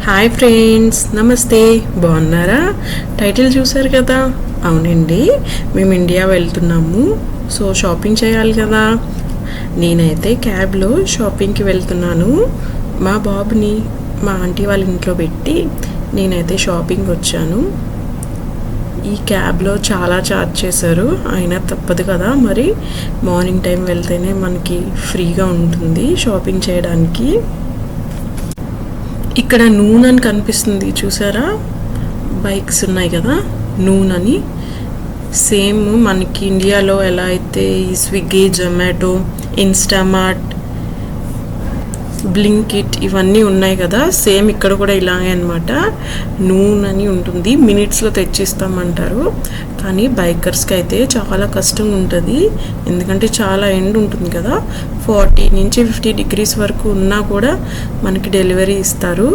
Hi friends, నమస్తే. బాగున్నారా? Title చూసారు కదా. అవునండి, మేము ఇండియా వెళ్తున్నాము. సో షాపింగ్ చేయాలి కదా. నేనైతే క్యాబ్లో షాపింగ్కి వెళ్తున్నాను. మా బాబుని మా ఆంటీ వాళ్ళ ఇంట్లో పెట్టి నేనైతే షాపింగ్ వచ్చాను. ఈ క్యాబ్లో చాలా ఛార్జ్ చేశారు, అయినా తప్పదు కదా. మరి మార్నింగ్ టైం వెళ్తేనే మనకి ఫ్రీగా ఉంటుంది షాపింగ్ చేయడానికి. ఇక్కడ నూన్ అని కనిపిస్తుంది చూసారా, బైక్స్ ఉన్నాయి కదా, నూన్ అని. సేమ్ మనకి ఇండియాలో ఎలా అయితే ఈ స్విగ్గీ, జొమాటో, ఇన్స్టామార్ట్, బ్లింకిట్ ఇవన్నీ ఉన్నాయి కదా, సేమ్ ఇక్కడ కూడా ఇలాగే అనమాట. నూన్ అని ఉంటుంది, మినిట్స్లో తెచ్చిస్తామంటారు. కానీ బైకర్స్కి అయితే చాలా కష్టం ఉంటుంది, ఎందుకంటే చాలా ఎండ్ ఉంటుంది కదా. 40 నుంచి 50 డిగ్రీస్ వరకు ఉన్నా కూడా మనకి డెలివరీ ఇస్తారు.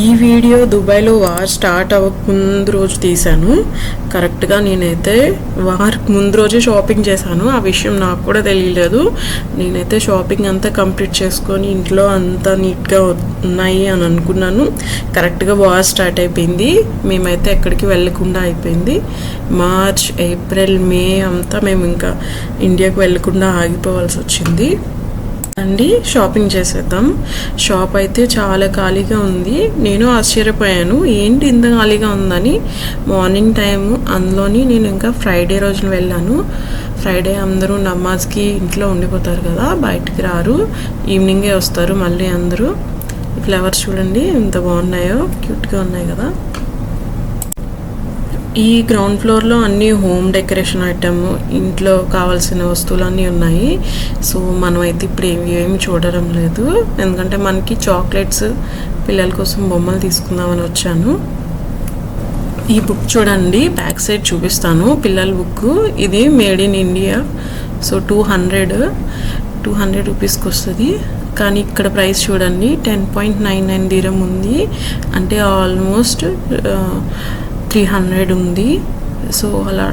ఈ వీడియో దుబాయ్లో వార్ స్టార్ట్ అవ్వక ముందు రోజు తీశాను. కరెక్ట్గా నేనైతే వార్కి ముందు రోజే షాపింగ్ చేశాను. ఆ విషయం నాకు కూడా తెలియలేదు. నేనైతే షాపింగ్ అంతా కంప్లీట్ చేసుకొని ఇంట్లో అంతా నీట్గా ఉన్నాయి అని అనుకున్నాను. కరెక్ట్గా వార్ స్టార్ట్ అయిపోయింది. మేమైతే ఎక్కడికి వెళ్ళకుండా అయిపోయింది. మార్చ్, ఏప్రిల్, మే అంతా మేము ఇంకా ఇండియాకి వెళ్ళకుండా ఆగిపోవాల్సి వచ్చింది అండి. షాపింగ్ చేసేద్దాం. షాప్ అయితే చాలా ఖాళీగా ఉంది. నేను ఆశ్చర్యపోయాను, ఏంటి ఇంత ఖాళీగా ఉందని. మార్నింగ్ టైము, అందులోని నేను ఇంకా ఫ్రైడే రోజున వెళ్ళాను. ఫ్రైడే అందరూ నమాజ్కి ఇంట్లో ఉండిపోతారు కదా, బయటికి రారు, ఈవినింగే వస్తారు మళ్ళీ అందరూ. ఫ్లవర్స్ చూడండి ఎంత బాగున్నాయో, క్యూట్గా ఉన్నాయి కదా. ఈ గ్రౌండ్ ఫ్లోర్లో అన్నీ హోమ్ డెకరేషన్ ఐటమ్, ఇంట్లో కావాల్సిన వస్తువులు అన్నీ ఉన్నాయి. సో మనమైతే ఇప్పుడు ఏమి చూడడం లేదు, ఎందుకంటే మనకి చాక్లెట్స్, పిల్లల కోసం బొమ్మలు తీసుకుందామని వచ్చాను. ఈ బుక్ చూడండి, బ్యాక్ సైడ్ చూపిస్తాను, పిల్లల బుక్. ఇది మేడ్ ఇన్ ఇండియా. సో 200 రూపీస్కి వస్తుంది. కానీ ఇక్కడ ప్రైస్ చూడండి, 10.99 దీరం ఉంది, అంటే ఆల్మోస్ట్ 300 ఉంది. సో అలా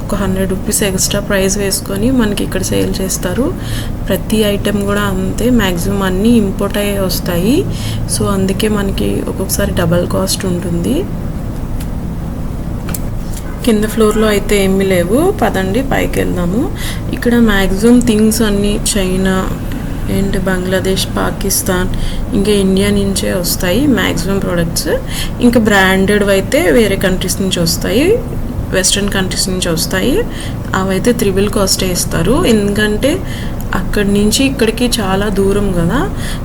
ఒక 100 రూపీస్ ఎక్స్ట్రా ప్రైస్ వేసుకొని మనకి ఇక్కడ సేల్ చేస్తారు. ప్రతి ఐటెం కూడా అంతే, మ్యాక్సిమం అన్నీ ఇంపోర్ట్ అయ్యే వస్తాయి. సో అందుకే మనకి ఒక్కొక్కసారి డబల్ కాస్ట్ ఉంటుంది. కింద ఫ్లోర్లో అయితే ఏమీ లేవు, పదండి పైకి వెళ్దాము. ఇక్కడ మ్యాక్సిమం థింగ్స్ అన్నీ చైనా అండ్ బంగ్లాదేశ్, పాకిస్తాన్, ఇంకా ఇండియా నుంచే వస్తాయి మ్యాక్సిమం ప్రోడక్ట్స్. ఇంకా బ్రాండెడ్ అయితే వేరే కంట్రీస్ నుంచి వస్తాయి, వెస్ట్రన్ కంట్రీస్ నుంచి వస్తాయి. అవైతే త్రిబుల్ కాస్టే ఇస్తారు, ఎందుకంటే అక్కడి నుంచి ఇక్కడికి చాలా దూరం కదా.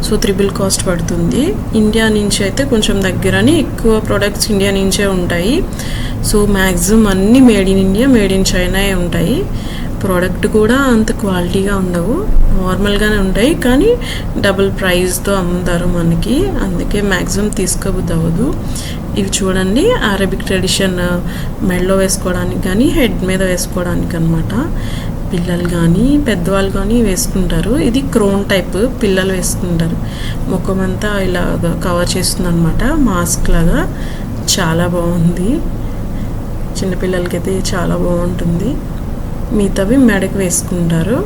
సో త్రిబుల్ కాస్ట్ పడుతుంది. ఇండియా నుంచి అయితే కొంచెం దగ్గరని ఎక్కువ ప్రోడక్ట్స్ ఇండియా నుంచే ఉంటాయి. సో మ్యాక్సిమం అన్నీ made in India, made in China ఉంటాయి. ప్రోడక్ట్ కూడా అంత క్వాలిటీగా ఉండవు, నార్మల్గానే ఉంటాయి, కానీ డబుల్ ప్రైస్తో అమ్ముతారు మనకి, అందుకే మ్యాక్సిమం తీసుకోబుద్ది అవ్వదు. ఇవి చూడండి, అరబిక్ ట్రెడిషన్, మెడలో వేసుకోవడానికి కానీ హెడ్ మీద వేసుకోవడానికి అనమాట. పిల్లలు కానీ పెద్దవాళ్ళు కానీ వేసుకుంటారు. ఇది క్రోన్ టైప్, పిల్లలు వేసుకుంటారు. ముఖం అంతా ఇలా కవర్ చేస్తుంది అనమాట, మాస్క్ లాగా. చాలా బాగుంది, చిన్నపిల్లలకైతే చాలా బాగుంటుంది. మిగతావి మెడకి వేసుకుంటారు.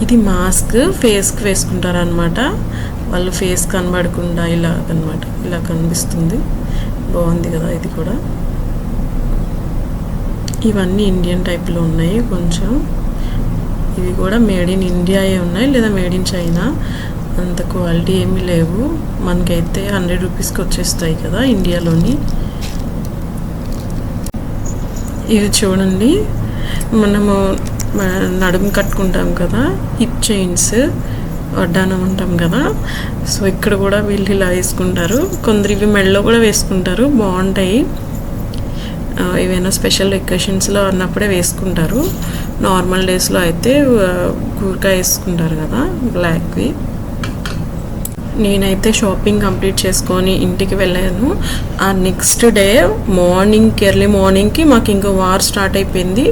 ఇది మాస్క్ ఫేస్కి వేసుకుంటారు అనమాట, వాళ్ళు ఫేస్ కనబడకుండా ఇలా అనమాట, ఇలా కనిపిస్తుంది. బాగుంది కదా ఇది కూడా. ఇవన్నీ ఇండియన్ టైప్లో ఉన్నాయి కొంచెం. ఇవి కూడా మేడ్ ఇన్ ఇండియాయే ఉన్నాయి, లేదా మేడ్ ఇన్ చైనా. అంత క్వాలిటీ ఏమీ లేవు. మనకైతే 100 రూపీస్కి వచ్చేస్తాయి కదా ఇండియాలోని. ఇది చూడండి, మనము నడుము కట్టుకుంటాం కదా, హిప్ చైన్స్, వడ్డానం ఉంటాం కదా. సో ఇక్కడ కూడా వీళ్ళు ఇలా వేసుకుంటారు. కొందరు ఇవి మెడలో కూడా వేసుకుంటారు, బాగుంటాయి. ఏవైనా స్పెషల్ వెకేషన్స్లో అన్నప్పుడే వేసుకుంటారు. నార్మల్ డేస్లో అయితే కూరకాయ వేసుకుంటారు కదా, బ్లాక్వి. నేనైతే షాపింగ్ కంప్లీట్ చేసుకొని ఇంటికి వెళ్ళాను. ఆ నెక్స్ట్ డే మార్నింగ్కి, ఎర్లీ మార్నింగ్కి మాకు ఇంకా వార్ స్టార్ట్ అయిపోయింది.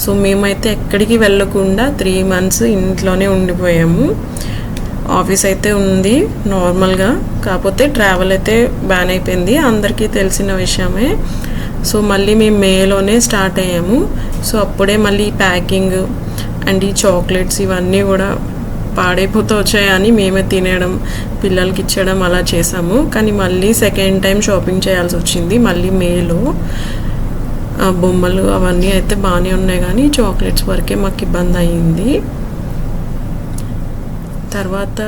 సో మేమైతే ఎక్కడికి వెళ్ళకుండా 3 months ఇంట్లోనే ఉండిపోయాము. ఆఫీస్ అయితే ఉంది నార్మల్గా, కాకపోతే ట్రావెల్ అయితే బ్యాన్ అయిపోయింది, అందరికీ తెలిసిన విషయమే. సో మళ్ళీ మేము మేలోనే స్టార్ట్ అయ్యాము. సో అప్పుడే మళ్ళీ ప్యాకింగ్ అండ్ ఈ చాక్లెట్స్ ఇవన్నీ కూడా పాడైపోతూ వచ్చాయని మేమే తినేయడం, పిల్లలకి ఇచ్చడం అలా చేసాము. కానీ మళ్ళీ సెకండ్ టైం షాపింగ్ చేయాల్సి వచ్చింది. మళ్ళీ మేలో బొమ్మలు అవన్నీ అయితే బాగానే ఉన్నాయి, కానీ చాక్లెట్స్ వరకే మాకు ఇబ్బంది అయ్యింది. తర్వాత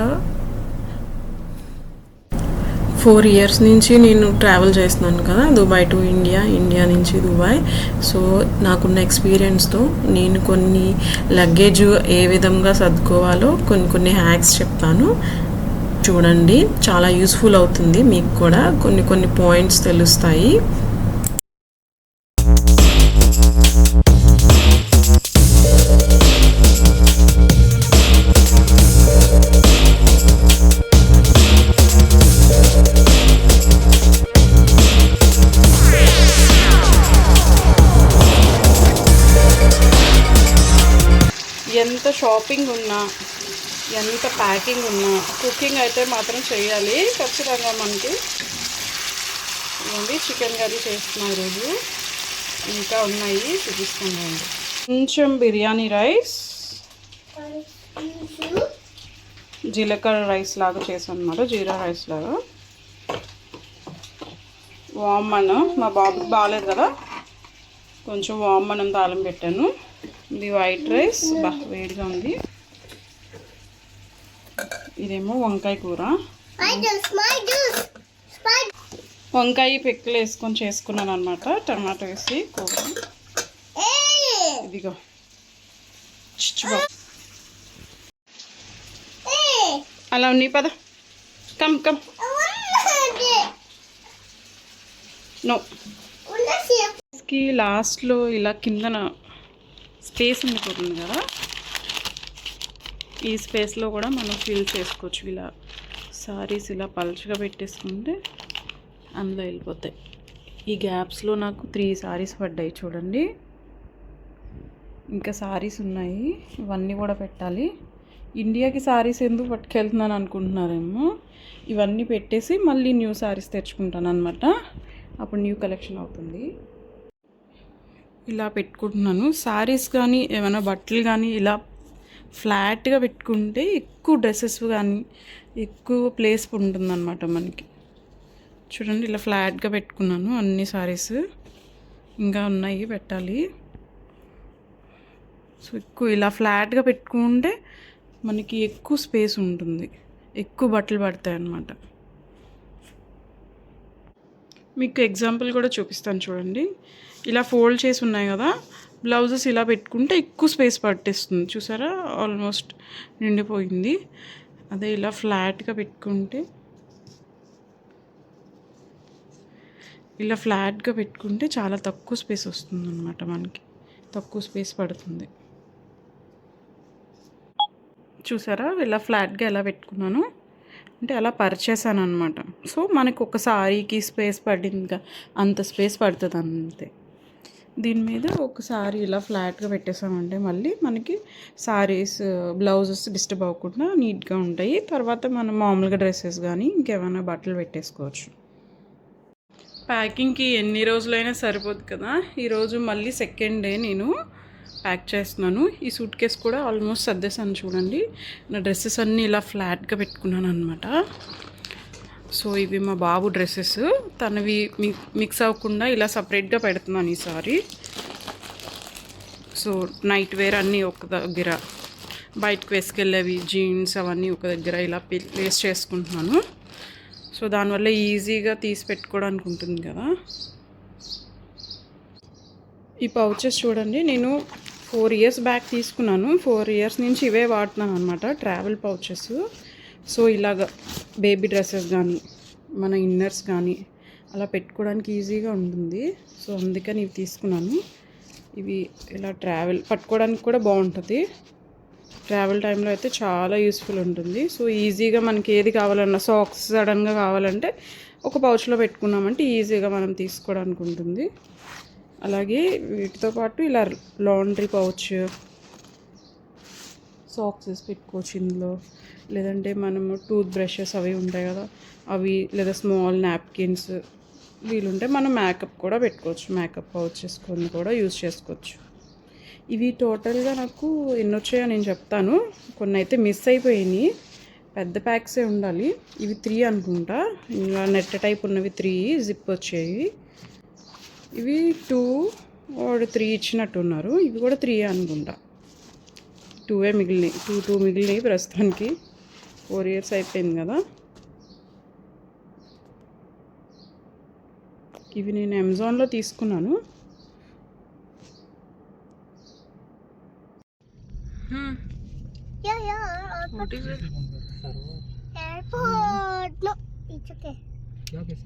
4 years నుంచి నేను ట్రావెల్ చేస్తున్నాను కదా, దుబాయ్ టు ఇండియా, ఇండియా నుంచి దుబాయ్. సో నాకున్న ఎక్స్పీరియన్స్తో నేను కొన్ని లగేజ్ ఏ విధంగా సర్దుకోవాలో కొన్ని హ్యాక్స్ చెప్తాను చూడండి. చాలా యూస్ఫుల్ అవుతుంది, మీకు కూడా కొన్ని పాయింట్స్ తెలుస్తాయి. ఎంత షాపింగ్ ఉన్నా, ఎంత ప్యాకింగ్ ఉన్నా, కుకింగ్ అయితే మాత్రం చేయాలి ఖచ్చితంగా మనకి. ఇవ్వండి, చికెన్ కర్రీ చేస్తున్నాను ఈరోజు. ఇంకా ఉన్నాయి, చూపిస్తున్నాను. కొంచెం బిర్యానీ రైస్, జీలకర్ర రైస్ లాగా చేసాను అన్నమాట, జీరా రైస్ లాగా. వామ్ అన్నం, మా బాబుకి బాగాలేదు కదా, కొంచెం వామ్ అన్నం తాళం పెట్టాను. ఇది వైట్ రైస్, వేడిగా ఉంది. ఇదేమో వంకాయ కూర, వంకాయ పిక్కలు వేసుకొని చేసుకున్నాను అనమాట, టమాటో వేసి కూర. ఇదిగో అలా ఉన్ని పద, కమ్ కమ్ నో. లాస్ట్లో ఇలా కిందన స్పేస్ ఉండిపోతుంది కదా, ఈ స్పేస్లో కూడా మనం ఫిల్ చేసుకోవచ్చు. ఇలా సారీస్ ఇలా పలుచగా పెట్టేసుకుంటే అందులో వెళ్ళిపోతాయి. ఈ గ్యాప్స్లో నాకు 3 సారీస్ పడ్డాయి చూడండి. ఇంకా సారీస్ ఉన్నాయి, ఇవన్నీ కూడా పెట్టాలి. ఇండియాకి సారీస్ ఎందుకు పట్టుకెళ్తున్నాను అనుకుంటున్నారేమో, ఇవన్నీ పెట్టేసి మళ్ళీ న్యూ సారీస్ తెచ్చుకుంటాను అనమాట, అప్పుడు న్యూ కలెక్షన్ అవుతుంది. ఇలా పెట్టుకుంటున్నాను. సారీస్ కానీ ఏమైనా బట్టలు కానీ ఇలా ఫ్లాట్గా పెట్టుకుంటే ఎక్కువ డ్రెస్సెస్ కానీ ఎక్కువ ప్లేస్ ఉంటుందన్నమాట మనకి. చూడండి, ఇలా ఫ్లాట్గా పెట్టుకున్నాను అన్ని సారీస్, ఇంకా ఉన్నాయి పెట్టాలి. సో ఎక్కువ ఇలా ఫ్లాట్గా పెట్టుకుంటే మనకి ఎక్కువ స్పేస్ ఉంటుంది, ఎక్కువ బట్టలు పడతాయి అన్నమాట. మీకు ఎగ్జాంపుల్ కూడా చూపిస్తాను చూడండి. ఇలా ఫోల్డ్ చేసి ఉన్నాయి కదా, బ్లౌజెస్ ఇలా పెట్టుకుంటే ఎక్కువ స్పేస్ పట్టేస్తుంది. చూసారా, ఆల్మోస్ట్ నిండిపోయింది. అదే ఇలా ఫ్లాట్గా పెట్టుకుంటే, ఇలా ఫ్లాట్గా పెట్టుకుంటే చాలా తక్కువ స్పేస్ వస్తుంది అన్నమాట, మనకి తక్కువ స్పేస్ పడుతుంది. చూసారా, ఇలా ఫ్లాట్గా ఎలా పెట్టుకున్నాను అంటే అలా పరిచేసాను అనమాట. సో మనకు ఒక సారీకి స్పేస్ పడింది, అంత స్పేస్ పడుతుంది అంతే. దీని మీద ఒకసారి ఇలా ఫ్లాట్గా పెట్టేసామంటే మళ్ళీ మనకి సారీస్, బ్లౌజెస్ డిస్టర్బ్ అవ్వకుండా నీట్గా ఉంటాయి. తర్వాత మనం మామూలుగా డ్రెస్సెస్ కానీ ఇంకేమైనా బట్టలు పెట్టేసుకోవచ్చు. ప్యాకింగ్కి ఎన్ని రోజులైనా సరిపోదు కదా, ఈరోజు మళ్ళీ సెకండ్ డే నేను ప్యాక్ చేస్తున్నాను. ఈ సూట్ కేస్ కూడా ఆల్మోస్ట్ సర్దేశాను చూడండి. నా డ్రెస్సెస్ అన్నీ ఇలా ఫ్లాట్గా పెట్టుకున్నాను అనమాట. సో ఇవి మా బాబు డ్రెస్సెస్, తనవి మిక్స్ అవ్వకుండా ఇలా సపరేట్గా పెడుతున్నాను ఈసారి. సో నైట్ వేర్ అన్నీ ఒక దగ్గర, బయటకు వేసుకెళ్ళేవి జీన్స్ అవన్నీ ఒక దగ్గర ఇలా ప్లేస్ చేసుకుంటున్నాను. సో దానివల్ల ఈజీగా తీసి పెట్టుకోవడానికి ఉంటుంది కదా. ఈ పౌచెస్ చూడండి, నేను 4 years బ్యాక్ తీసుకున్నాను. 4 years నుంచి ఇవే వాడుతున్నాను అనమాట, ట్రావెల్ పౌచెస్. సో ఇలాగ బేబీ డ్రెస్సెస్ కానీ మన ఇన్నర్స్ కానీ అలా పెట్టుకోవడానికి ఈజీగా ఉంటుంది. సో అందుకని ఇవి తీసుకున్నాను. ఇవి ఇలా ట్రావెల్ పట్టుకోవడానికి కూడా బాగుంటుంది. ట్రావెల్ టైంలో అయితే చాలా యూస్ఫుల్ ఉంటుంది. సో ఈజీగా మనకి ఏది కావాలన్నా, సాక్స్ సడన్గా కావాలంటే ఒక పౌచ్లో పెట్టుకున్నామంటే ఈజీగా మనం తీసుకోవడానికి ఉంటుంది. అలాగే వీటితో పాటు ఇలా లాండ్రీ పౌచ్, సాక్సెస్ పెట్టుకోవచ్చు ఇందులో. లేదంటే మనము టూత్ బ్రషెస్ అవి ఉంటాయి కదా, అవి లేదా స్మాల్ నాప్కిన్స్ వీలుంటే మనం మేకప్ కూడా పెట్టుకోవచ్చు. మేకప్ పౌచెస్ కొన్ని కూడా యూజ్ చేసుకోవచ్చు. ఇవి టోటల్గా నాకు ఎన్ని వచ్చాయో నేను చెప్తాను. కొన్ని అయితే మిస్ అయిపోయినాయి, పెద్ద ప్యాక్సే ఉండాలి. ఇవి 3 అనుకుంటా, ఇంకా నెట్ టైప్ ఉన్నవి 3, జిప్ వచ్చాయి. ఇవి 2 or 3 ఇచ్చినట్టున్నారు. ఇవి కూడా 3 అనుకుంటా. 2 మిగిలినాయి, 2 మిగిలినాయి ప్రస్తుతానికి. 4 years అయిపోయింది కదా. ఇవి నేను అమెజాన్లో తీసుకున్నాను. What is it? Airport. No, it's okay. This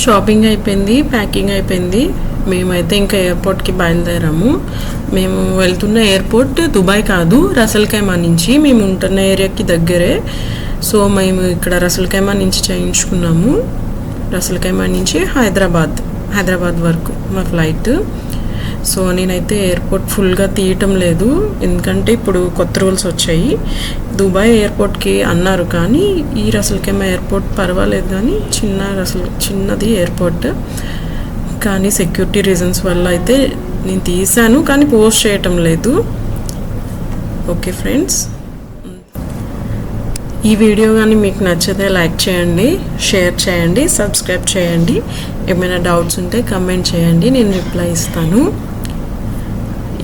shopping అయిపోయింది, ప్యాకింగ్ అయిపోయింది. మేమైతే ఇంకా ఎయిర్పోర్ట్కి బయలుదేరాము. మేము వెళ్తున్న ఎయిర్పోర్ట్ దుబాయ్ కాదు, రసల్ ఖైమా నుంచి. మేము ఉంటున్న ఏరియాకి దగ్గరే. సో మేము ఇక్కడ రసల్ ఖైమా నుంచి చేయించుకున్నాము. రసల్ ఖైమా నుంచి హైదరాబాద్ వరకు మా ఫ్లైట్. సో నేనైతే ఎయిర్పోర్ట్ ఫుల్గా తీయటం లేదు, ఎందుకంటే ఇప్పుడు కొత్త రూల్స్ వచ్చాయి. దుబాయ్ ఎయిర్పోర్ట్కి అన్నారు, కానీ ఈ రసల్ ఖైమా ఎయిర్పోర్ట్ పర్వాలేదు, కానీ చిన్నది ఎయిర్పోర్ట్. కానీ సెక్యూరిటీ రీజన్స్ వల్ల అయితే నేను తీసాను, కానీ పోస్ట్ చేయటం లేదు. ఓకే ఫ్రెండ్స్, ఈ వీడియో కానీ మీకు నచ్చితే లైక్ చేయండి, షేర్ చేయండి, సబ్స్క్రైబ్ చేయండి. ఏమైనా డౌట్స్ ఉంటే కమెంట్ చేయండి, నేను రిప్లై ఇస్తాను.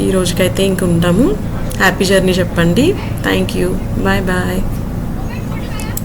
ఈ రోజుకైతే ఇంక ఉంటాము. హ్యాపీ జర్నీ చెప్పండి. Thank you, bye bye.